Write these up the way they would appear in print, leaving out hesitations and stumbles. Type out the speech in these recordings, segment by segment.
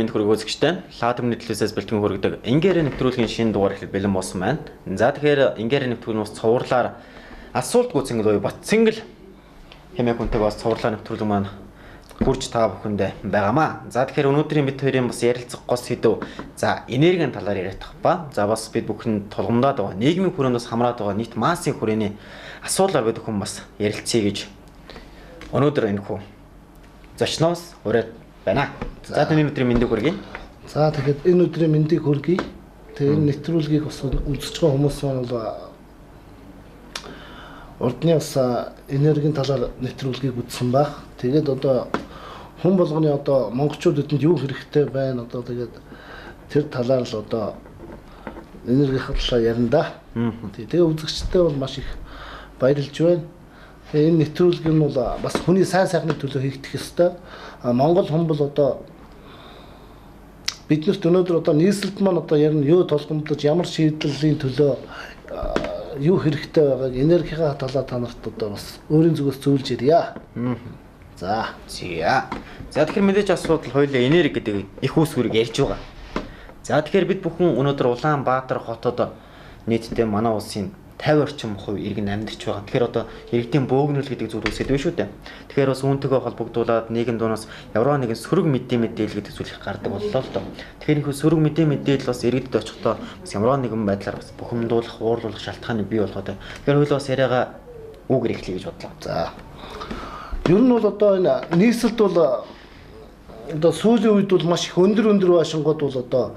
мэнд хүрэг үзэгчтэй. Лаатмны телевизээс бэлтгэн хүргэдэг Ингээрэ нэвтрүүлгийн шинэ дугаар эхлэх бэлэн болсон байна. За тэгэхээр Ингээрэ нэвтрүүлгээс цувралаар асуулт гүйцэнгэл буюу Батцэнгэл хэмээх хүнтэйг бас цувралаар нэвтрүүлэг маань хурж та бүхэндээ байгаамаа. За тэгэхээр өнөөдрийн бид хоёрын бас ярилцах гол сэдв за энергийн талаар яриад байгаа ба. За бас бид бүхэн тулгамдаад байгаа нийгмийн хүрээндээс хамраад байгаа нийт массын хүрээний асуудлаар бид бүхэн бас ярилцъя гэж өнөөдөр энэ хүү зочноос ураад байна. За таны өдрийн мэндийг хүргэе. За тэгэхээр энэ өдрийн мэндийг хүргэе. Тэгээ энэ нэвтрүүлгийг бас үзэж байгаа хүмүүс бол урдны бас энергийн талаар нэвтрүүлгийг үзсэн баг. Тэгээд одоо хүн болгоны одоо монголчууд эдэнд юу хэрэгтэй байна одоо тэгээд тэр талаар л одоо энергийн талаар ярина да. Тэгээ үзэгчтэй бол маш их баярлж байна. Тэгээ энэ нэвтрүүлэг нь бол бас хүний сайн сайхны төлөө хийгдэх ёстой. Монгол хүн бол одоо биднэрт өнөөдөр одоо нийслэлд маань одоо ярина юу толгомдож ямар шийдлийн төлөө юу хэрэгтэй байгааг энергийнхаа талаар та нарт одоо бас өөрийн зүгээс зөвлөж ирье. За тэгэхээр мэдээж асуудал хоёулаа энерги гэдэг их үүсвэрийг ярьж байгаа. За тэгэхээр бид бүхэн өнөөдөр Улаанбаатар хотод нийтдээ манай улсын 50 орчим хувь иргэн амьдарч байгаа. Тэгэхээр одоо иргэдийн бөөгнөл гэдэг зүйл үсэд вэ шүү дээ. Тэгэхээр бас үүнтэйгээ холбогдуулаад нийгэм дуунаас ямар нэгэн сөрөг мэдээлэл гэдэг зүйл их гардаг боллоо л доо. Тэгэхээр энэ сөрөг мэдээлэл бас иргэдэд очихдоо бас ямар нэгэн байдлаар бас бухимдуулах, уурлуулах шалтгааны бий болгоод байна. Тэгэхээр хөл бас яриагаа үгээр эхлэе гэж бодлоо. За. Ер нь бол одоо энэ нийслэлд бол одоо сүүлийн үед бол маш их өндөр байшингууд бол одоо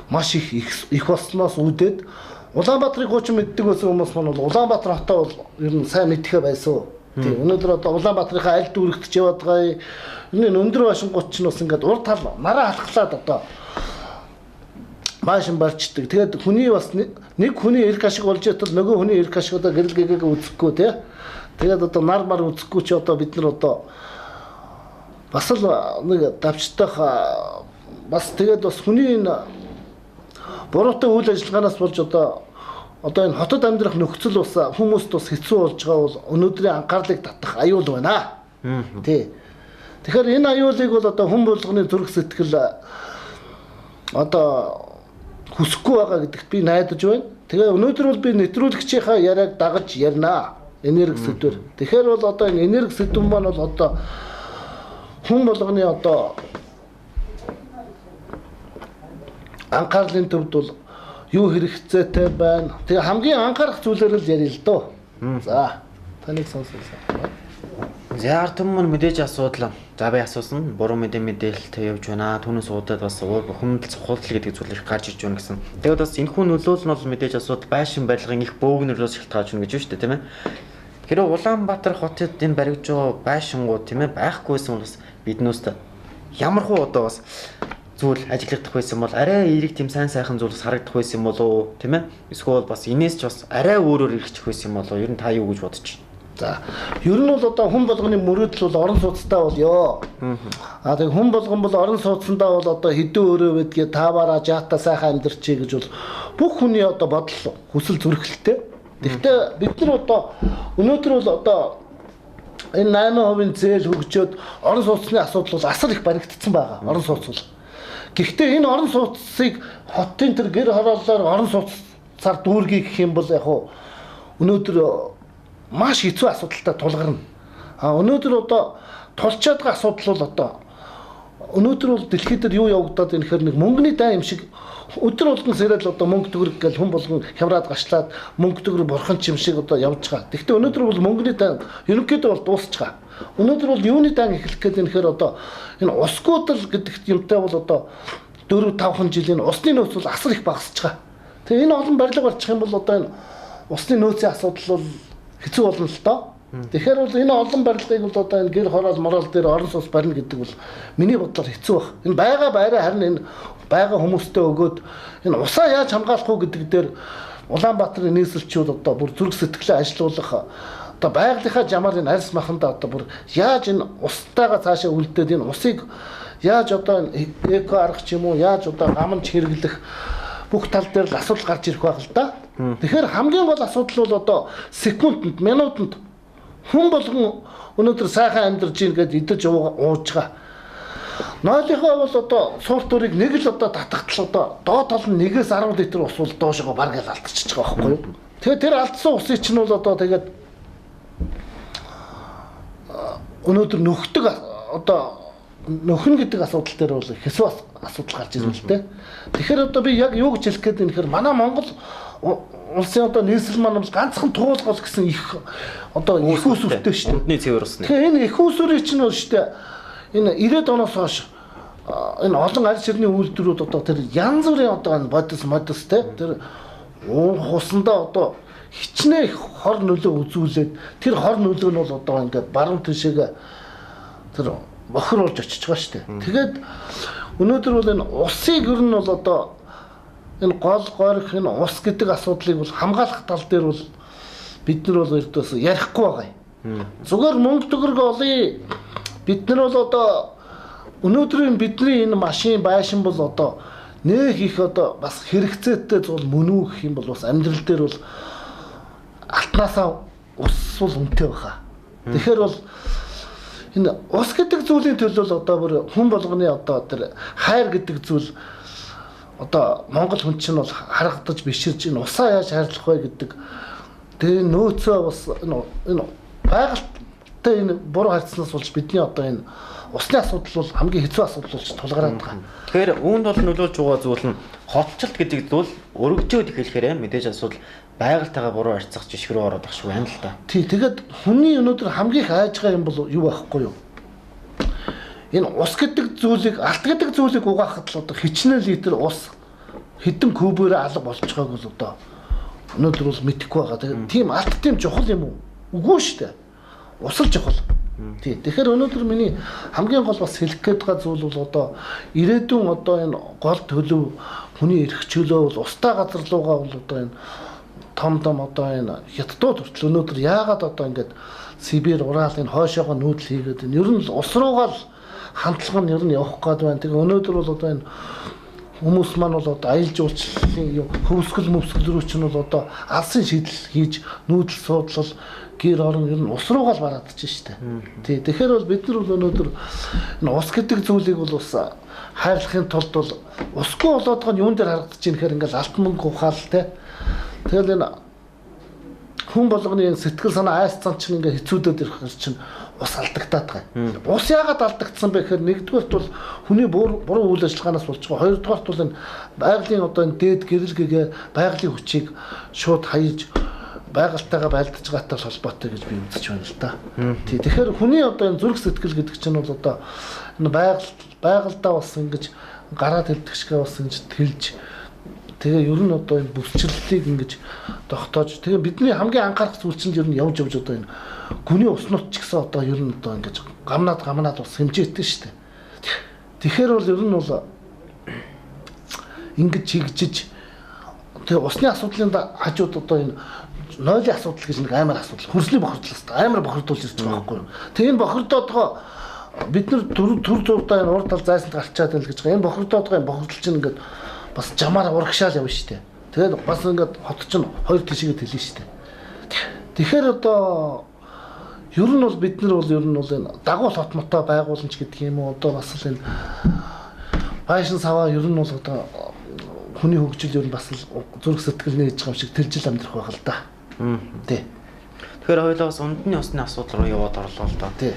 маш их болсноос үүдээд Улаанбаатарыг гооч мэддэг байсан хүмүүс маань бол Улаанбаатар хотоо бол ер нь сайн мэдхээ байсан. Тийм өнөөдөр одоо Улаанбаатарынхаа аль дүүрэгтж яваад байгаа энэ өндөр байшингууд ч бас ингээд урд тал нараа халахлаад одоо машин барьчдаг. Тэгээд хүний бас нэг хүний эрх ашиг болж ятал нөгөө хүний эрх ашиг одоо гэрэл гэгээ үзэхгүй тий. Тэгээд одоо нар үзэхгүй чи одоо бид нар одоо бас л нэг давчтайх бас тэгээд бас хүний энэ буруутай үйл ажиллагаанаас болж одоо энэ хотод амьдрах нөхцөл бас хүмүүст бас хэцүү болж байгаа бол өнөөдрийн анхаарлыг татах аюул байна. Тий. Тэгэхээр энэ аюулыг бол одоо хүн болгоны зүрх сэтгэл одоо хүсэхгүй байгаа гэдэгт би найдаж байна. Тэгээ өнөөдөр бол би нэвтрүүлэгчийнхаа яриаг дагаж ярина. Энерги сэдвэр. Тэгэхээр бол одоо энэ энерги сэдв маань бол одоо хүн болгоны одоо анхаарлын төвд бол юу хэрэгцээтэй байна. Тэгээ хамгийн анхаарах зүйлээр л ярил л доо. За, таныг сонсоолаа. За артмын мэдээж асуудал. За би асуусан. Буруу мэдээлэлтэй явж байна. Түүнээс уудаад бас бухимдал цохолтол гэдэг зүйл их гарч ирж байна гэсэн. Тэгээд бас энэ хүн нөлөөлөл нь бол мэдээж асуудал байшин барилгын их бөөгнөрөөс шалтгаалж байна гэж байна шүү дээ, тийм ээ. Тэгэхээр Улаанбаатар хотод энэ баригдж байгаа байшингууд тийм ээ байхгүйсэн бол бас биднөөс ямархуу одоо бас зүйл ажиглагдах байсан бол арай эерэг тийм сайн сайхан зүйл харагдах байсан болоо тийм ээ эсвэл бас инээс ч бас арай өөрөөр ирчих байсан болоо ер нь та юу гэж бодож байна. За ер нь бол одоо хүн болгоны мөрөөдөл бол орон сууцтай болёо. Тэгээ хүн болгон бол орон сууцсандаа бол одоо хэдэн өрөө байдгээ таваараа жаата сайхан амьдрчээ гэж бол бүх хүний одоо бодол хүсэл зүрхэлтэй. Гэхдээ бид нар одоо өнөөдөр бол одоо энэ 8% зээл хөгжөөд орон сууцны асуудал бол асар их баригдсан байгаа. Орон сууц бол. Гэхдээ энэ орон сууцыг хотын тэр гэр хорооллоор орон сууцаар дүүргий гэх юм бол яг хуу өнөөдөр маш хэцүү асуудалтай тулгарна. Өнөөдөр одоо тулчаад байгаа асуудал бол одоо өнөөдөр бол дэлхийд дээр юу явагдаад байна гэхээр нэг мөнгөний дай юм шиг өдөр болгон сэрэл одоо мөнгө төгрөг гэж хүн болгон хямраад гашлаад мөнгө төгрөг бурхан ч юм шиг одоо явж байгаа. Гэхдээ өнөөдөр бол мөнгөний дай ерөнхийдөө бол дуусч байгаа. Өнөөдөр бол юуны дан эхлэх гээд нэхэр одоо энэ усгуудал гэдэг юмтай бол одоо 4-5 жилийн усны нөөц бол асар их багасч байгаа. Тэгээ энэ олон барилга болчих юм бол одоо энэ усны нөөцийн асуудал бол хэцүү болно л доо. Тэгэхээр бол энэ олон барилгыг бол одоо энэ гэр хороол мороол дээр орон сууц барина гэдэг бол миний бодлоор хэцүү баг. Энэ байга байраа харин энэ байга хүмүүстэй өгөөд энэ усаа яаж хамгаалах вэ гэдэг дээр Улаанбаатарын нийслэлчүүд одоо бүр зүрх сэтгэлээ ажилуулах одоо байгалийнхаа жамаар энэ арьс маханда одоо бүр яаж энэ устайгаа цаашаа үлдээд энэ усыг яаж одоо эко арга ч юм уу яаж одоо гамж хэрэглэх бүх тал дээр л асуудал гарч ирэх байх л да. Тэгэхээр хамгийн гол асуудал бол одоо секундэд, минутанд хүн болгон өнөөдөр сайхан амьдарч ийн гэдээ идэж ууж байгаа. Нойлынхаа бол одоо суулт өрийг нэг л одоо татгатал одоо доод тал нь 1-10 литр ус бол доошоо баг л алдчихж байгаа байхгүй юу. Тэгэхээр тэр алдсан усыг чинь бол одоо тэгээд өнөөдөр нөхдөг одоо нөхөн гэдэг асуудал дээр бол их хэсэг асуудал гарч ирсэн л дээ. Тэгэхээр одоо би яг юу гэж хэлэх гээд юм хэрэг манай Монгол улсын одоо нийслэл маань бол ганцхан туулгал гэсэн их одоо их усүртэй шүү дээ. Үндэсний цэвэр ус. Тэгэхээр энэ их усүрийг чинь бол шүү дээ. Энэ 90-ад оноос хойш энэ олон аль ширний үйлдвэрүүд одоо тэр янз бүрийн одоо энэ бодис те тэр хусандаа одоо хичнээн их хор нөлөө үзүүлээд тэр хор нөлөө нь бол одоо ингээд баруун тишээгээ тэр бохируулж очиж байгаа шүү дээ. Тэгээд өнөөдөр бол энэ усыг ер нь бол одоо энэ гол горих энэ ус гэдэг асуудлыг бол хамгаалах тал дээр бол бид нар бол ердөөс ярихгүй байгаа юм. Зүгээр мөнгө төгрөг олъё. Бид нар бол одоо өнөөдрийн бидний энэ машин байшин бол одоо нэг их одоо бас хэрэгцээтэй зүйл мөн үү гэх юм бол бас амьдрал дээр бол алтнаасаа ус бол үнэтэй баха. Тэгэхээр бол энэ ус гэдэг зүйлийн төлөө одоо бүр хүн болгоны одоо тэр хайр гэдэг зүйл одоо Монгол хүн чинь бол харагдаж биширж энэ усаа яаж хайрлах вэ гэдэг тэр нөөцөө бас энэ байгальтай энэ буруу харьцнаас болж бидний одоо энэ усны асуудал бол хамгийн хэцүү асуудал болж тулгараад байгаа. Тэгэхээр үүнд бол нөлөөлж байгаа зүйл нь хотчлт гэдэг зүйл өргөжөөд эхлэхээр мэдээж асуудал байгальтайгаа буруу харьцах жишг рүү ороод багш байна л да. Тий, тэгээд хүний өнөөдөр хамгийн их айж байгаа юм бол юу байхгүй юу? Энэ ус гэдэг зүйлийг, алт гэдэг зүйлийг угаахад л одоо хичнээн литр ус хэдэн кубээр алга болж байгааг бол одоо өнөөдөр бол мэдэхгүй байгаа. Тэгээд тийм алт тийм чухал юм уу? Үгүй шүү дээ. Ус л чухал. Тий. Тэгэхээр өнөөдөр миний хамгийн гол бас хэлэх гээд байгаа зүйл бол одоо ирээдүйн одоо энэ гол төлөв хүний эрх чөлөө бол устай газар руугаа бол одоо энэ том одоо энэ хятадууд хүртэл өнөөдөр яагаад одоо ингээд Сибирь, Урал энэ хойшоогоо нүүдэл хийгээд энэ ер нь ус руугаа л хандлага нь ер нь явах гээд байна. Тэгээ өнөөдөр бол одоо энэ хүмүүс маань бол одоо аялал жуулчлалын юм хөвсгөл мөвсгөл рүү чинь бол одоо алсын шийдэл хийж нүүдэл суудлал гэр орон ер нь ус руугаа л бараадж штэ. Тий. Тэгэхээр бол бид нар бол өнөөдөр энэ ус гэдэг зүйлийг бол ус хайрлахын тулд бол усгүй болоод байгаа нь юун дээр харагдаж байна гэхээр ингээл алтан мөнгө ухаал те. Тэгэл энэ хүн болгоны сэтгэл санаа айс цан чинь ингээ хэцүүдээд ирэх чинь ус алдагтаад байгаа. Ус яагаад алдагдсан бэ гэхээр нэгдүгээрт бол хүний буруу үйл ажиллагаанаас болж байгаа. Хоёрдугаарт бол энэ байгалийн одоо энэ дээд гэрэлгээ байгалийн хүчийг шууд хаяж байгальтайгаа байлдаж байгаатай холбоотой гэж би үзэж байна л да. Тий. Тэгэхээр хүний одоо энэ зүрх сэтгэл гэдэг чинь бол одоо энэ байгальдаа бас ингэж гараад хэлдэгшгээ бас ингэж тэлж тэгээ ер нь одоо энэ бүсчлэлийг ингэж тогтоож тэгээ бидний хамгийн анхаарах зүйл чинь ер нь явж одоо энэ гүний уснууд ч гэсэн одоо ер нь одоо ингэж гамнаад бас хэмжээтэй шүү дээ. Тэгэхээр бол ер нь бол ингэж чигжиж тэгээ усны асуудлын хажууд одоо энэ нойлын асуудал гэж нэг амар асуудал хөрсний бохирдлоос амар бохирдуулж ирж байгаа байхгүй юу. Тэгээ энэ бохирдоод байгаа бид нар төр зурдаа энэ урд тал зайсанд гарчаад байл гэж байгаа. Энэ бохирдоод байгаа бохирдол чинь ингээд бас жамаар урагшаал явна шүү дээ. Тэгээд бас ингээд хот чинь хоёр тишээгээ тэлнэ шүү дээ. Тэгэхээр одоо ер нь бол бид нар бол ер нь бол энэ дагуул хот мотоо байгууламж гэдэг юм уу одоо бас л энэ байшин саваа ер нь бол одоо хүний хөгжил ер нь бас л зүрх сэтгэл нээж байгаа юм шиг тэлжил амьдрах байх л да. Тий. Тэгэхээр хоёулаа бас үндэсний усны асуудал руу яваад орлоо л да. Тий.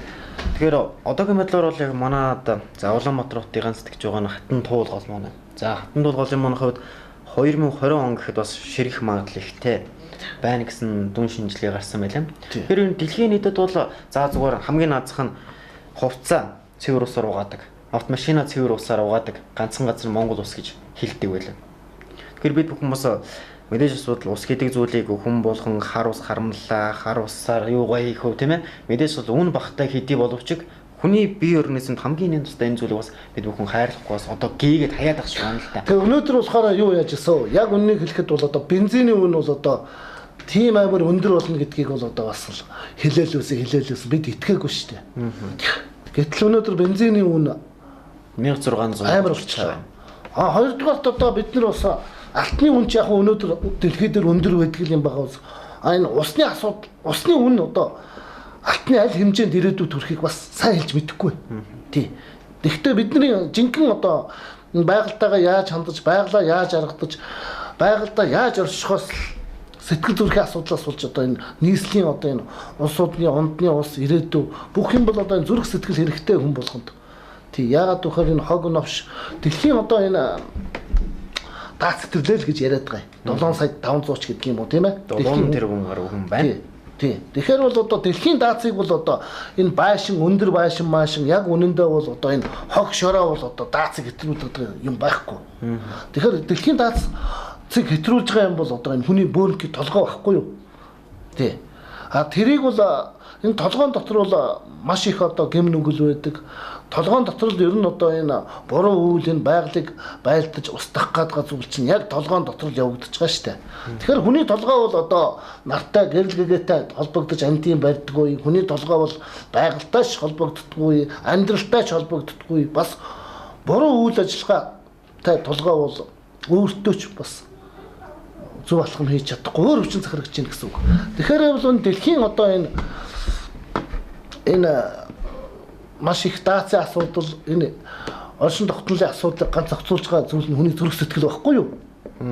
Тэгэхээр одоогийн байдлаар бол яг манад за Улаанбаатар хотын ганц тэгж байгаа нь хатан туулгал маань. За хатан туулгалын маань хувьд 2020 он гэхэд бас ширэх магадлал ихтэй байна гэсэн дүн шинжилгээ гарсан байлаа. Тэгэхээр энэ дэлхийн нийтэд бол за зүгээр хамгийн наазах нь хувцас цэвэр усаар угаадаг. Автомашина цэвэр усаар угаадаг ганцхан газар Монгол ус гэж хэлдэг байлаа. Тэгэхээр бид бүхэн бас мэдээж асуудал ус гэдэг зүйлийг хүн болгон хар ус хармлаа, хар усаар юу гоё хөө тийм ээ. Мэдээж бол үн багтай хэдий боловч хүний бие өрнөсөнд хамгийн нэм тустай энэ зүйлийг бас бид бүхэн хайрлахгүй бас одоо гээгээд хаяад ах шиг байна л та. Тэгээ өнөөдөр болохоор юу яаж гэсэн яг үннийг хэлэхэд бол одоо бензиний үн бол одоо тийм амар өндөр болно гэдгийг бол одоо бас хэлээлөөс бид итгээгүй шүү дээ. Гэтэл өнөөдөр бензиний үн 1600 амар болчихлоо. Хоёрдугаарт одоо бид нар бас алтны үн ч яг өнөөдөр дэлхийд дээр өндөр байдаг юм байгаа ус. Энэ усны асуудал, усны үн одоо алтны аль хэмжээнд ирээдүйд төрөхийг бас сайн хэлж мэдэхгүй. Тий. Тэгэхдээ бидний жинхэнэ одоо энэ байгальтайгаа яаж хандаж, байгалаа яаж аргадаж, байгальдаа яаж оршихоос сэтгэл зүрхийн асуудлаас болж одоо энэ нийслэлийн одоо энэ улсуудны ондны ус ирээдүй бүх юм бол одоо энэ зүрх сэтгэл хэрэгтэй хүн болгонд. Тий яагаад гэвэл энэ хог новш дэлхийн одоо энэ дац сэтэрлэл гэж яриад байгаа. 7 сая 500 ч гэдэг юм уу тийм ээ? 7 тэрбум гаруй хүн байна. Тий. Тэгэхээр бол одоо дэлхийн даацыг бол одоо энэ байшин өндөр байшин маашин яг үнэндээ бол одоо энэ хог шороо бол одоо даацыг хэтрүүлдэг юм байхгүй. Тэгэхээр дэлхийн даацыг хэтрүүлж байгаа юм бол одоо энэ хүний бөөнгийн толгой байхгүй юу? Тий. А тэрийг бол энэ толгойн дотор бол маш их одоо гэм нүгэл байдаг. Толгойн дотор л ер нь одоо энэ буруу үйл энэ байгалыг байлдаж устгах гэдэг зүйл чинь яг толгойн дотор л явагдаж байгаа шүү дээ. Тэгэхээр хүний толгой бол одоо нартай гэрэл гэгээтэй холбогдож антийн барьдаггүй, хүний толгой бол байгальтай ч холбогддоггүй, амьдралтай ч холбогддоггүй, бас буруу үйл ажиллагаатай толгой бол өөртөө ч бас зөв алхам хийж чадахгүй өөр хүчин захирагч чинь гэсэн үг. Тэгэхээр бол дэлхийн одоо энэ маш их даацын асуудал энэ оршин тогтнолын асуудлыг ганц зохицуулж байгаа зүйл нь хүний зүрх сэтгэл байхгүй юу?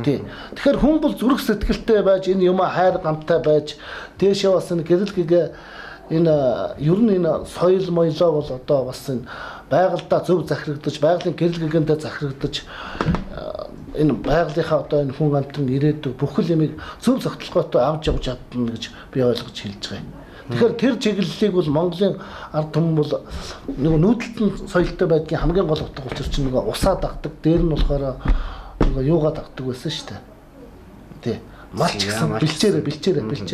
Тий. Тэгэхээр хүн бол зүрх сэтгэлтэй байж энэ юм хайр гамтай байж дээшээ бас энэ гэрэл гэгээ энэ ер нь энэ соёл моёлоо бол одоо бас энэ байгальдаа зөв захирагдаж байгалийн гэрэл гэгээнтэй захирагдаж энэ байгалийнхаа одоо энэ хүн амтны ирээдүйг бүхэл ямиг зөв зохицолгоотой авч явж чадна гэж би ойлгож хэлж байгаа юм. Тэгэхээр тэр чиглэлийг бол Монголын ард түмэн бол нөгөө нүүдэлтэн соёлтой байдгийн хамгийн гол утга учир чинь нөгөө усаа дагдаг, дээр нь болохоор нөгөө юугаа дагдаг байсан шүү дээ. Тий. Малч гэсэн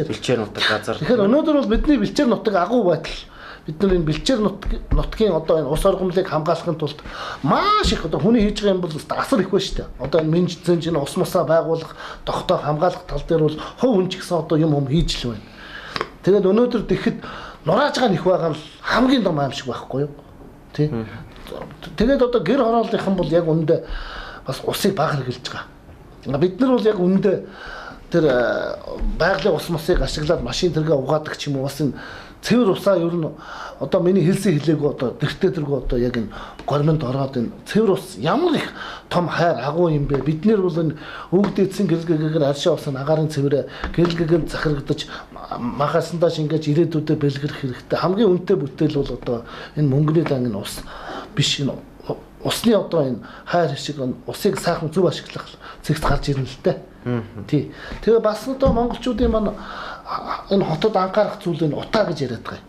бэлчээр нутаг газар. Тэгэхээр өнөөдөр бол бидний бэлчээр нутаг агуу байтал бид нар энэ бэлчээр нутгийн одоо энэ ус оргомлыг хамгаалахын тулд маш их одоо хүний хийж байгаа юм бол асар их байна шүү дээ. Одоо энэ менж зэнж энэ ус мусаа байгуулах, тогтоох, хамгаалах тал дээр бол хувь хүн ч гэсэн одоо юм хийж л байна. Тэгээд өнөөдөр тэгэхэд нурааж байгаа нэх байгаа нь хамгийн том аим шиг байхгүй юу? Тий. Тэгээд одоо гэр хорооллынхан бол яг үндэ бас усыг баг хэрглэж байгаа. Бид нар бол яг үндэ тэр байгалийн ус мусыг ашиглаад машин тэргээ угаадаг ч юм уу бас энэ цэвэр усаа ер нь одоо миний хэлсэн хэлээгүй одоо тэртээ тэргүй одоо яг энэ гормонд ороод энэ цэвэр ус ямар их том хайр агуу юм бэ? Бид нэр бол энэ өвгдээдсэн гэрэлгэгээр аршаа усан агарын цэвэрэ гэрэлгэгээр захирагдаж махасандаа шингээж ирээдүйдээ бэлгэрэх хэрэгтэй. Хамгийн үнэтэй бүтээл бол одоо энэ мөнгөний дан энэ ус биш энэ усны одоо энэ хайр шиг усыг сайхан зөв ашиглах зэгт гарч ирнэ л дээ. Тий. Тэгээ бас одоо монголчуудын маань энэ хотод анхаарах зүйл нь утаа гэж яриад байгаа юм.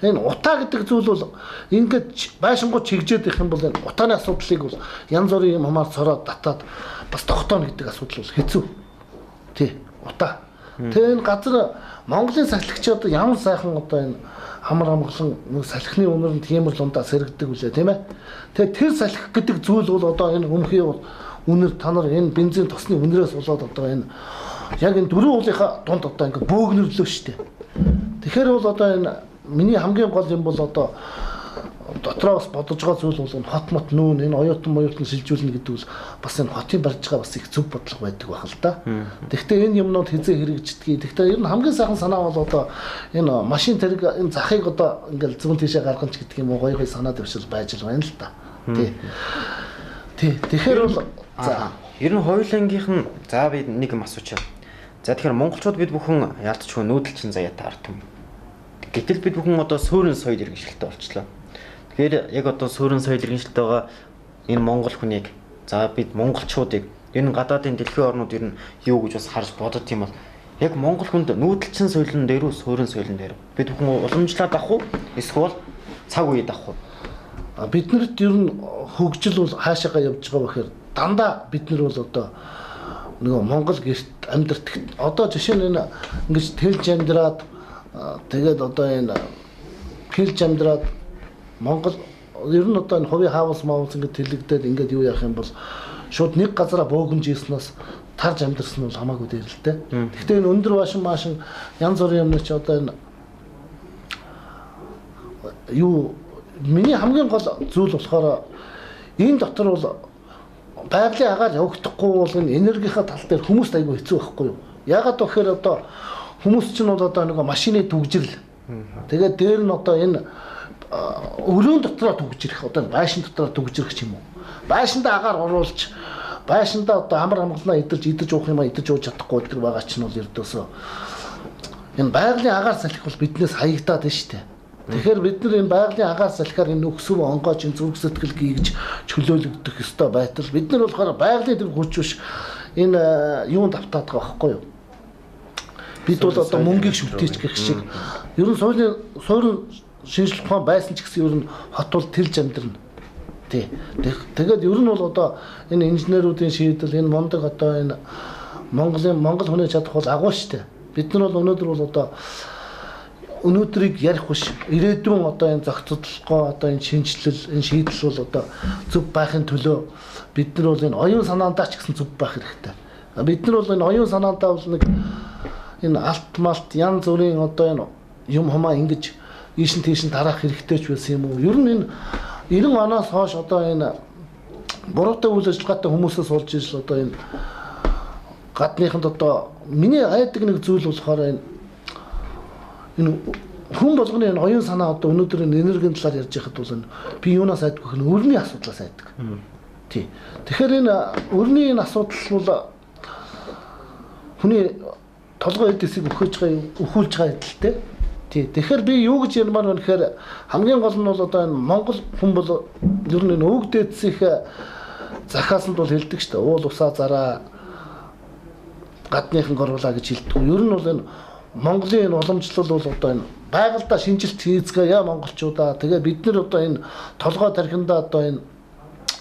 Энэ утаа гэдэг зүйл бол ингээд байшингууд чигжээд их юм бол энэ утааны асуудлыг бол янз бүрийн юм хамаар цороод татаад бас тогтооно гэдэг асуудал бол хэцүү. Тий. Утаа. Тэгээ энэ газар Монголын салхичид одоо ямар сайхан одоо энэ хамар амгалан салхины үнэр нь тиймэр лундаа сэргдэг үлээ тийм ээ. Тэгээ тэр салхи гэдэг зүйл бол одоо энэ өмхий үнэр та нар энэ бензин тосны үнрээс болоод одоо энэ яг энэ дөрвөн уулынхаа дунд одоо ингээд бөөгнөрлөө штэ. Тэгэхээр бол одоо энэ миний хамгийн гол юм бол одоо дотроос бодож байгаа зүйл бол энэ хот мот нүүн энэ оюутан шилжүүлнэ гэдэг бол бас энэ хотын барьж байгаа бас их зөв бодлого байдаг байх л да. Тэгэхдээ энэ юмнууд хизээ хэрэгждгийг. Тэгэхдээ ер нь хамгийн сайхан санаа бол одоо энэ машин тэрэг энэ захыг одоо ингээд зөвхөн тийшээ гаргах ч гэдэг юм уу гоё санаа дэвшил байж л байна л да. Тий. Тэгэхээр бол за ер нь хоёулангийнх нь за би нэг юм асуучаа. За тэгэхээр монголчууд бид бүхэн яалтчгүй нүүдэлчин заяатай ард түмэн. Гэтэл бид бүхэн одоо суурин соёл иргэншилтэй болчихлоо. Тэгэхээр яг одоо суурин соёл иргэншилтэй байгаа энэ монгол хүнийг за бид монголчуудыг энэ гадаадын дэлхийн орнууд ер нь юу гэж бас харж бодод юм бол яг монгол хүнд нүүдэлчин соёлын дээр үү суурин соёлын дээр бид бүхэн уламжлаад авах уу эсвэл цаг үед авах уу? Биднэрт ер нь хөгжил бол хаашаагаа явж байгаа бэхээр дандаа бид нар бол одоо нөгөө монгол гэрт амьдардаг. Одоо жишээ нь энэ ингэж тэлж амьдраад тэгээд одоо энэ хэлж амьдраад Монгол ер нь одоо энэ хувийн хаус маус ингэ тэлэгдээд ингээд юу яах юм бол шууд нэг газараа бөөгнж ийснээс тарж амьдрсан нь хамаагүй дээр л дээ. Гэхдээ энэ өндөр башин маашин янз бүрийн юмны чи одоо энэ юу миний хамгийн гол зүйл болохоор энэ дотор бол байгалийн агаар явагдахгүй бол энэ энергийнхаа тал дээр хүмүүст айгүй хэцүү байхгүй юу? Ягаад гэхээр одоо хүмүүс чинь бол одоо нэг машины түгжирэл. Тэгээд дээр нь одоо энэ өрөөнд дотроо түгж ирэх одоо байшин дотроо түгж ирэх ч юм уу. Байшиндаа агаар оруулж байшиндаа одоо амар амгалнаа идэж уух юм идэж ууж чадахгүй гэдэг байгаа ч нь бол ердөөсөө энэ байгалийн агаар салхи бол биднээс хаягдаад байна шүү дээ. Тэгэхээр бид нар энэ байгалийн агаар салхиар энэ өксөв онгойч энэ зүрх сэтгэл гүйж чөлөөлөгдөх ёстой байтал бид нар болохоор байгалийн тэр хүч биш энэ юунд автаад байгаа байхгүй юу? Бид бол одоо мөнгийг шүтээч гэх шиг ер нь суурин шинжлэх ухаан байсан ч гэсэн ер нь хот бол тэлж амьдрна. Тий. Тэгээд ер нь бол одоо энэ инженеруудын шийдэл энэ мундаг одоо энэ Монгол хүний чадах бол агуу шүү дээ. Бид нар бол өнөөдөр бол одоо өнөөдрийг ярих биш. Ирээдүйн одоо энэ зохицуулгоо одоо энэ шинжилэл энэ шийдэл бол одоо зөв байхын төлөө бид нар бол энэ оюун санаандаа ч гэсэн зөв байх хэрэгтэй. Бид нар бол энэ оюун санаандаа бол нэг энэ алт малт янз бүрийн одоо энэ юм хамаа ингэж ийш нь тийш нь тарах хэрэгтэй ч байсан юм уу? Ер нь энэ 90 оноос хойш одоо энэ буруутай үйл ажиллагаатай хүмүүсээс болж ижил одоо энэ гадныханд одоо миний айдаг нэг зүйл болохоор энэ хүн болгоны энэ оюун санаа одоо өнөөдөр энэ энергийн талаар ярьж байхад бол би юунаас айдгүй хэ өрний асуудлаас айдаг. Тий. Тэгэхээр энэ өрний энэ асуудал бол хүний толгой эдисийг өхүүлж байгаа эдэлтэй. Тий. Тэгэхээр би юу гэж ярмаар байна гэхээр хамгийн гол нь бол одоо энэ Монгол хүн бол ер нь энэ өвгдээдсих захаасанд бол хэлдэг шүү дээ. Уул усаа зараа гадныхан горуулаа гэж хэлдэг. Ер нь бол энэ Монголын энэ уламжлал бол одоо энэ байгальдаа шинжилт хийцгээе монголчуудаа. Тэгээ бид нар одоо энэ толгой тархиндаа одоо энэ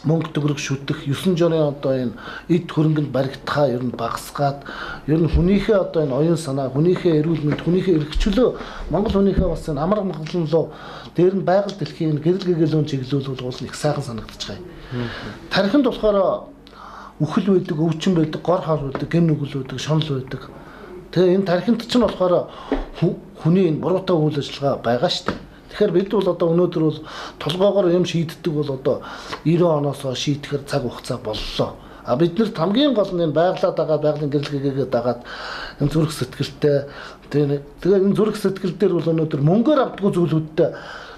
мөнгө төгрөг шүтэх 9 журын одоо энэ эд хөрөнгөнд баригдахаа ер нь багасгаад ер нь хүнийхээ одоо энэ оюун санаа, хүнийхээ эрүүл мэнд, хүнийхээ эрхчлөө Монгол хүнийхээ бас энэ амар амгалан руу дээр нь байгаль дэлхийн гэрэл гэгэлүүн чиглүүлэл бол их сайхан санагдаж байгаа юм. Тархинд болохоор үхэл байдаг, өвчин байдаг, гор хор байдаг, гэн нүгэл байдаг, шонол байдаг. Тэгээ энэ тархинд ч нь болохоор хүний энэ буруутай үйл ажиллагаа байгаа шүү дээ. Тэгэхээр бид бол одоо өнөөдөр бол толгоогоор юм шийддэг бол одоо 90 оноос шийдэхэр цаг хугацаа боллоо. А бид нарт хамгийн гол нь энэ байглаад байгаа байгалийн гэрэл гэгээд дагаад энэ зүрх сэтгэлтэй тэгээ энэ зүрх сэтгэл дээр бол өнөөдөр мөнгөөр авдаггүй зүйлүүдтэй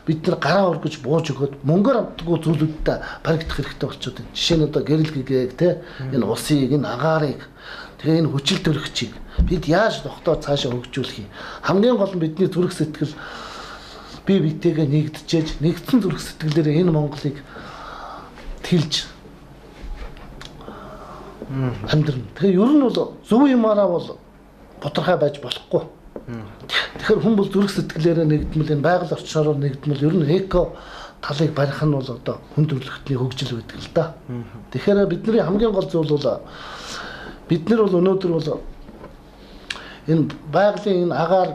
бид нар гараа өргөж бууж өгөөд мөнгөөр авдаггүй зүйлүүдтэй баригдах хэрэгтэй болчиход байна. Жишээ нь одоо гэрэл гэгээг те энэ усыг, энэ агаарыг тэгээ энэ хүчил төрөгчийг бид яаж тогтоод цаашаа хөгжүүлэх юм. Хамгийн гол нь бидний зүрх сэтгэл бие биетэйгээ нэгдчихэж нэгдсэн зүрх сэтгэлээр энэ Монголыг тэлж амьдрна. Тэгэхээр ер нь бол зөв юмараа бол тодорхой байж болохгүй. Тэгэхээр хүн бол зүрх сэтгэлээрээ нэгдмэл энэ байгаль орчноор нэгдмэл ер нь эко талыг барих нь бол одоо хүн төрөлхтний хөгжил байдаг л да. Тэгэхээр бидний хамгийн гол зүйл бол бид нар бол өнөөдөр бол энэ байгалийн энэ агаар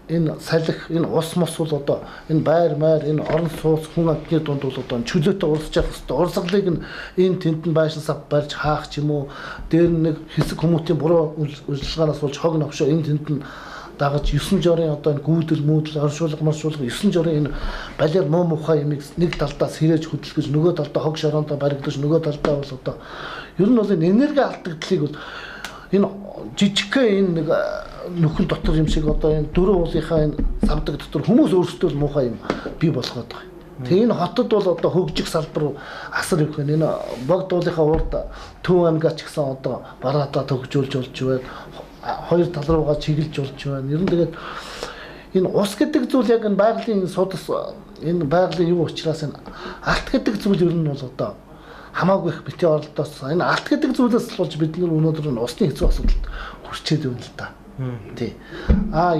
энэ салхи энэ ус мос бол одоо энэ байр майр энэ орон сууц хүн амтны дунд бол одоо чөлөөтэй урсж явах хэрэгтэй. Урсгалыг энэ тэнд нь байшин сав барьж хаах ч юм уу дээр нэг хэсэг хүмүүстийн буруу үйлчилгаанаас болж хог навшоо энэ тэнд нь дагаж 9 жорын одоо энэ гүйдэл мүүдэл оршуулга маршуулга 9 жорын энэ балиар муу мухай юмыг нэг талдаа сэрэж хөдөлгөж нөгөө талдаа хог шорондоо баригдаж нөгөө талдаа бол одоо ер нь бол энэ энерги алдагдлыг бол энэ жижигхэн энэ нэг нөхөн дотор юм шиг одоо энэ дөрөв уулынхаа энэ савдаг дотор хүмүүс өөрсдөө л муухай юм бий болгоод байгаа. Тэгээ энэ хотод бол одоо хөгжих салбар асар их байна. Энэ богд уулынхаа урд Төв аймгаа ч гэсэн одоо бараатаа төгжүүлж болж байна. Хоёр тал руугаа чиглэж болж байна. Ер нь тэгээд энэ ус гэдэг зүйл яг энэ байгалийн судас энэ байгалийн юу учраас энэ алт гэдэг зүйл ер нь бол одоо хамаагүй их бити оролдоос энэ алт гэдэг зүйлээс болж бид нар өнөөдөр энэ усны хэцүү асуудалд хүрчээд байна л да. Тий.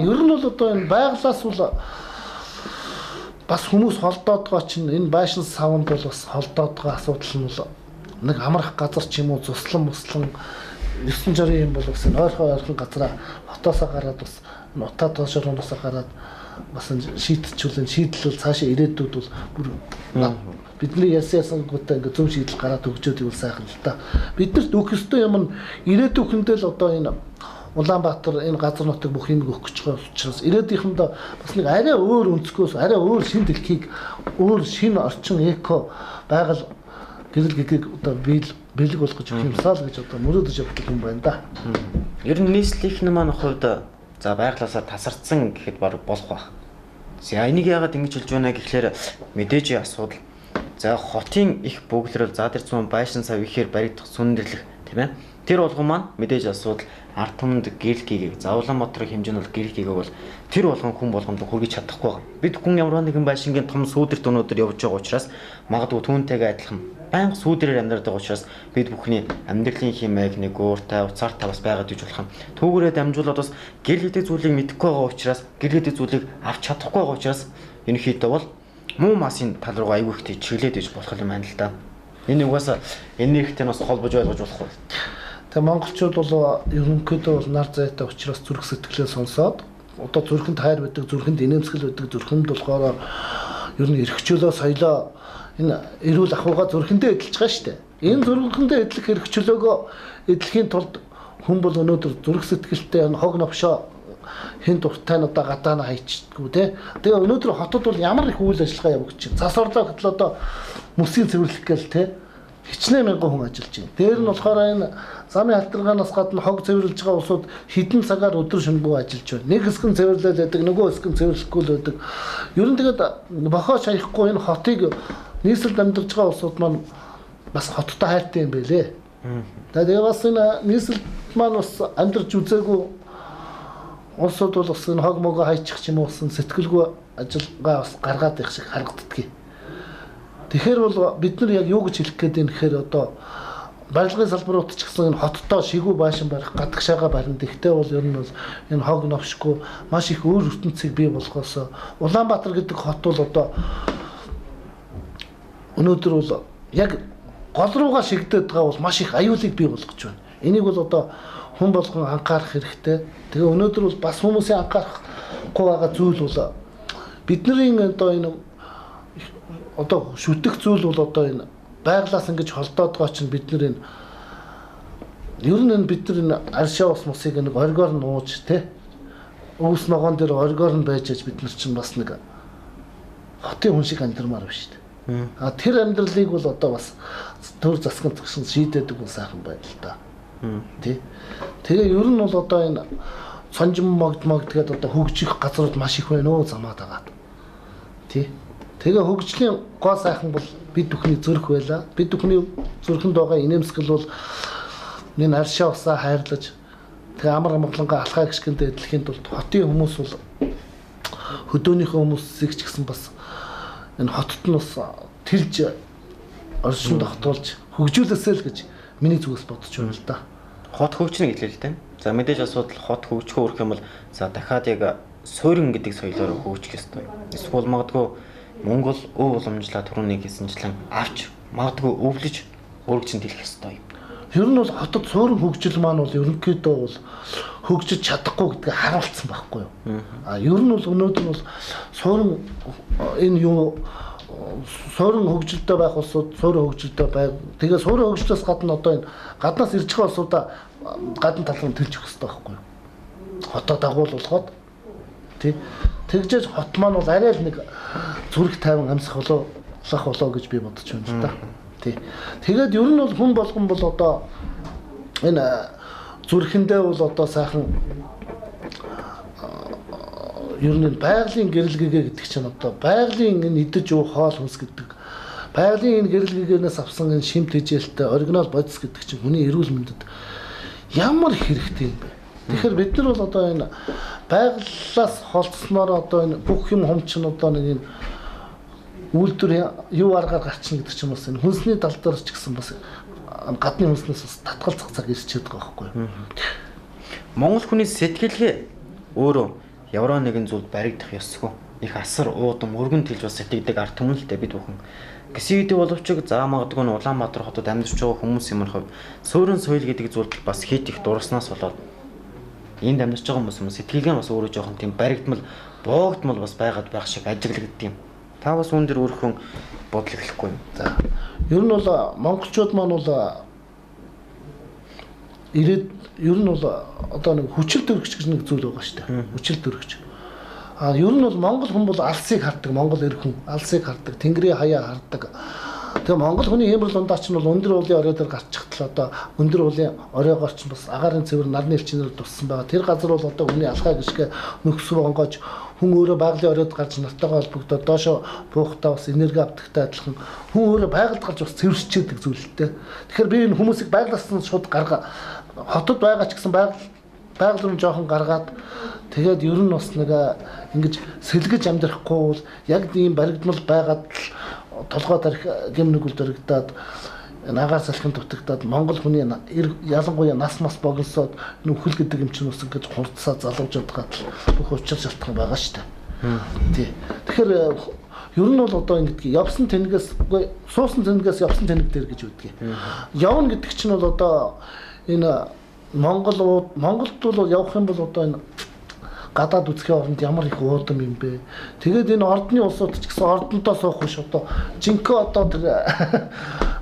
Ер нь бол одоо энэ байгалаас бол бас хүмүүс холдоод байгаа чинь энэ байшин савнд бол бас холдоод байгаа асуудал нь бол нэг амрах газар ч юм уу цуслан муслан 9 жирийн юм бол бас энэ ойрхон газараа хотоосоо гараад бас нутаа тоошроноос гараад бас шийдчихвэл шийдэл бол цаашаа ирээдүйд бол бүр бидний ясаасангуудаа ингээ зөв шийдэл гараад өгчөөд ивэл сайхан л та. Биднэрт өгөх ёстой юм нь ирээдүйхэндээ л одоо энэ Улаанбаатар энэ газар нутаг бүх юм өгөх гэж байгаа учраас ирээдүйхэнд бас нэг арай өөр өнцгөөс арай өөр шин дэлхийг өөр шин орчин эко байгаль гэрэл гэгийг одоо бэлэг болгож өгөх юмсаа л гэж одоо мөрөөдөж явдаг юм байна да. Ер нь нийслэлийн маань хувьд за байглаасаа тасарсан гэхэд баг болох байх. За энийг яагаад ингэж хэлж байна гэхлээр мэдээж асуудал. За хотын их бөглөрөл задар цум байшин сав ихээр баригдах сүндэрлэх тийм ээ. Тэр болгон маань мэдээж асуудал ард түмэнд гэрэл хийгээг Улаанбаатарын хэмжээнд бол гэрэл хийгээг бол тэр болгон хүн болгонд хүргэж чадахгүй байгаа. Бид хүн ямар нэгэн байшингийн том сүүдэрт өнөөдөр явж байгаа учраас магадгүй түүнтэйгээ адилхан байнга сүүдрээр амьдардаг байгаа учраас бид бүхний амьдралын хэмээг нэг ууртай уцаартай бас байгаад иж болох юм. Түүгээрээ дамжуулаад бас гэрэл хийдэг зүйлийг мэдэхгүй байгаа учраас гэрэл хийдэг зүйлийг авч чадахгүй байгаа учраас ерөнхийдөө бол муу масын тал руу аягүй их чиглээд иж болох юм байна л да. Энэ угаасаа энэ ихтэй бас холбож ойлгож болохгүй. Тэгээ монголчууд бол ерөнхийдөө бол нар зайтай учраас зүрх сэтгэлээ сонсоод одоо зүрхэнд хайр байдаг, зүрхэнд инээмсэглэл байдаг, зүрхэнд болохоор ер нь эрхчлөө соёлоо энэ эрүүл ахуйгаа зүрхэндээ эдэлж байгаа шүү дээ. Энэ зүрхэндээ эдлэх эрхчлөөгөө эдлэхийн тулд хүн бол өнөөдөр зүрх сэтгэлтэй хог новшоо хэн дуртайнуудаа гадаана хайчдаггүй те. Тэгээ өнөөдөр хотод бол ямар их үйл ажиллагаа явагдаж байна. Цас орлоо гэтэл одоо мөсгийн цэвэрлэх гээл те. Хичнээн мянган хүн ажиллаж байна. Дээр нь болохоор энэ замын халтаргаанаас гадна хог цэвэрлж байгаа улсууд хэдэн цагаар өдөр шөнөгүй ажиллаж байна. Нэг хэсэг нь цэвэрлээд байдаг, нөгөө хэсэг нь цэвэрлэхгүй л байдаг. Ер нь тэгээд бохоо шаяхгүй энэ хотыг нийслэлд амьдарч байгаа улсууд маань бас хоттой хайртай юм байлээ. Тэгээд бас энэ нийслэлд маань бас амьдарч үзээгүй улсууд бол бас энэ хог могоо хайчих ч юм уу сэтгэлгүй ажиллагаа бас гаргаад их шиг харагддаг. Тэгэхээр бол бид нар яг юу гэж хэлэх гээд юм гэхээр одоо барилгын салбарууд ч гэсэн энэ хоттой шигүү байшин барих гадагшаага барина. Тэгтээ бол ер нь бол энэ хог новшгүй маш их өөр ертөнцийг бий болгоосоо Улаанбаатар гэдэг хот бол одоо өнөөдөр бол яг гол руугаа шигдээд байгаа бол маш их аюулыг бий болгож байна. Энийг бол одоо хүн болгон анхаарах хэрэгтэй. Тэгээ өнөөдөр бол бас хүмүүсийн анхаарахгүй байгаа зүйл бол бидний одоо энэ одоо шүтэх зүйл бол одоо энэ байглаас ингэж холдоод байгаа чинь бид нар энэ ер нь бид нар энэ аршаа ус мусыг нэг оргоор нь ууж те өвс ногоон дээр оргоор нь байж бид нар чинь бас нэг хотын хүн шиг амьдрмаар байна шүү дээ. А тэр амьдралыг бол одоо бас төр засган згсэн шийдэдэг бол сайхан байна л да. Тэ. Тэгээ ер нь бол одоо энэ сонжин могд тэгээд одоо хөгжих газрууд маш их байна өө замаад байгаа. Тэ. Тэгээ хөгжлийн гоо сайхан бол бид бүхний зүрх байла. Бид бүхний зүрхэнд байгаа инээмсэглэл бол энэ аршаа усаа хайрлаж тэгээ амар амгалангаа алхаа гიშгэнтэй эдлэхийн тулд хотын хүмүүс бол хөдөөнийхөө хүмүүсийг ч гэсэн бас энэ хотод нь бас тэлж оршин тогтоолж хөгжүүлээсэй л гэж миний зүгээс бодож байна л да. Хот хөгжинэ гэлээ л дээ. За мэдээж асуудал хот хөгжихөө үрэх юм бол за дахиад яг суурин гэдэг соёлоор хөгжих ёстой. Эсвэл магадгүй Монгол өв уламжлаа түрүүний хийсэнчлэн авч магадгүй өвлөж өргөжөнд хэлэх ёстой юм. Ер нь бол хотод суурин хөгжил маань бол ерөнхийдөө бол хөгжиж чадахгүй гэдгийг харуулсан байхгүй юу. А ер нь бол өнөөдөр бол суурин энэ юу суурин хөгжилтэй байх улсууд суурин хөгжилтэй байв. Тэгээ суурин хөгжлөөс гадна одоо энэ гаднаас ирж байгаа улсуудаа гадна талын төлж өгөх хэрэгтэй байхгүй юу. Хотоо дагуул болгоод тий тэгжээж хот маань бол арай л нэг зүрх тайван амьсах болоо гэж би бодож байна л да. Тий. Тэгээд ер нь бол хүн болгон бол одоо энэ зүрхэндээ бол одоо сайхан ер нь байгалийн гэрэлгэгээ гэдэг чинь одоо байгалийн энэ идэж уух хоол хүнс гэдэг байгалийн энэ гэрэлгээгээс авсан энэ шимт хижээлтэй оригинал бодис гэдэг чинь хүний эрүүл мэндэд ямар хэрэгтэй юм бэ? Тэгэхээр бид нар бол одоо энэ байгалаас холдсноор одоо энэ бүх юм хомч нь одоо нэг энэ үйлдвэр юу аргаар гарчна гэдэг чинь бас энэ хүнсний тал дээр ч гэсэн бас гадны хүнснээс бас татгал цацаг ирчээд байгаа байхгүй юу? Монгол хүний сэтгэлгээ өөрөө ямар нэгэн зүйлд баригдах ёсгүй. Их асар уудам өргөн тэлж бас сэтгэдэг ард түмэн л дээ бид бүхэн. Гэсэн үедээ боловч за магадгүй нь Улаанбаатар хотод амьдарч байгаа хүмүүс юмрх суурин соёл гэдэг зүйл бас хит их дурснаас болоод энд амьдарч байгаа хүмүүс сэтгэлгээ нь бас өөрөө жоохон тийм баригдмал боогдмал бас байгаад байх шиг ажиглагддаг юм. Та бас үүн дээр өөрхөн бодол эхлэхгүй юм. За. Ер нь бол монголчууд маань бол ер нь бол одоо нэг хүчил төрөгч гэж нэг зүйл байгаа шүү дээ. Хүчил төрөгч. А ер нь бол монгол хүн бол алсыг хардаг, монгол эр хүн алсыг хардаг, тэнгэрийн хаяа хардаг. Тэгээ Монгол хүний хиймэл дундаач нь бол өндөр уулын орой дээр гарчихтал одоо өндөр уулын оройгоор ч бас агаарын цэвэр нарны элчнээр туссан байгаа. Тэр газар бол одоо хүний алхаа гიშгэ нөхсөв онгойж хүн өөрөө байгалийн оройд гарч нартайгаа холбогдоод доошо буухтаа бас энерги авдагтай адилхан хүн өөрөө байгальд гарч бас цэвэрчээдэг зүйлтэй. Тэгэхээр би энэ хүмүүсийг байгалаас нь шууд хотод байгаа ч гэсэн байгаль руу жоохон гаргаад тэгээд ер нь бас нэг ингэж сэлгэж амьдрахгүй бол яг ийм баригдмал байгаад толгой тарих гэмнүгэл дөрөгдөөд нагаар салхин дутагдаад Монгол хүний ялангуяа нас богиносоод нүхэл гэдэг юм чинь ус ингэж хурдсаа залуужууд гад бүх учир шалтгаан байгаа шүү дээ. Тий. Тэгэхээр ер нь бол одоо ингэдэг явсан тэнгээс суусан тэнгээс явсан тэнэг дээр гэж үүдгийг. Явна гэдэг чинь бол одоо энэ Монголд бол явах юм бол одоо энэ гадаад үзэхийн оронд ямар их уудам юм бэ. Тэгээд энэ ордны улсууд ч гэсэн ордонтоо суух биш одоо жинхэнэ одоо тэр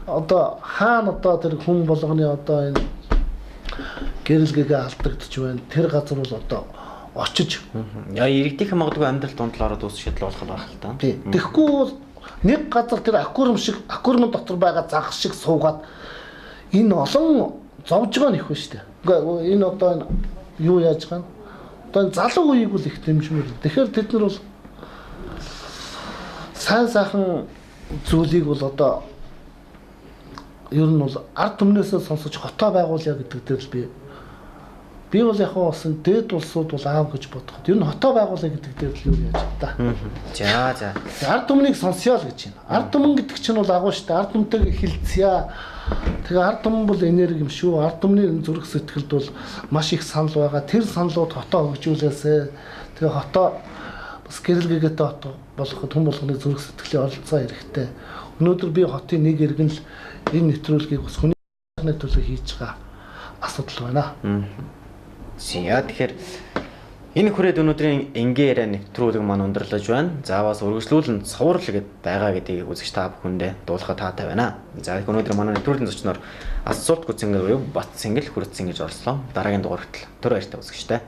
одоо хаана одоо тэр хүн болгоны одоо энэ гэрэлгээ алдагдчих байна. Тэр газар бол одоо очиж яа иргэдийнхэн магадгүй амьдрал дундал ороод үс шийдэл болох байх л та. Тэгэхгүй бол нэг газар тэр аквариум дотор байгаа загас шиг суугаад энэ олон зовж байгаа нэх ба штэ. Гэхдээ энэ одоо энэ юу яаж байгаа нь одоо залуу үеийг бол их дэмжмээр. Тэгэхээр тэд нар бол сайн сайхан зүйлийг бол одоо ер нь бол ард түмнээсээ сонсож хотоо байгуулъя гэдэг дээр би бол яг бас дээд улсууд бол аав гэж бодоход ер нь хотоо байгуулъя гэдэг дээр л юу яаж та. За. Ард түмнийг сонсё л гэж байна. Ард түмэн гэдэг чинь бол агуу шүү дээ. Ард түмтэйгээ хилцье. Тэгээ ард түмэн бол энерги юм шүү. Ард түмний зүрх сэтгэлд бол маш их санал байгаа. Тэр саналууд хотоо хөгжүүлээсэ. Тэгээ хотоо бас гэрэлгээтэй хот болоход хүн болгоны зүрх сэтгэлийн оролцоо хэрэгтэй. Өнөөдөр би хотын нэг иргэн л энэ нэвтрүүлгийг бас хүний төлөө хийж байгаа асуудал байна. За тэгэхээр энэ хүрээд өнөөдрийн ингээр нэвтрүүлэг маань өндөрлөж байна. Заавас үргэлжлүүлэн цуврал гэдээ байгаа гэдгийг үзэгч та бүхэндээ дуулахад таатай байна. За их өнөөдөр манай нэвтрүүлгийн зочноор асуулт гүцэнгэр буюу бат сэнгэл хүрэтсэн гэж орслоо. Дараагийн дугаарт л түр баяртай үзэгчтэй.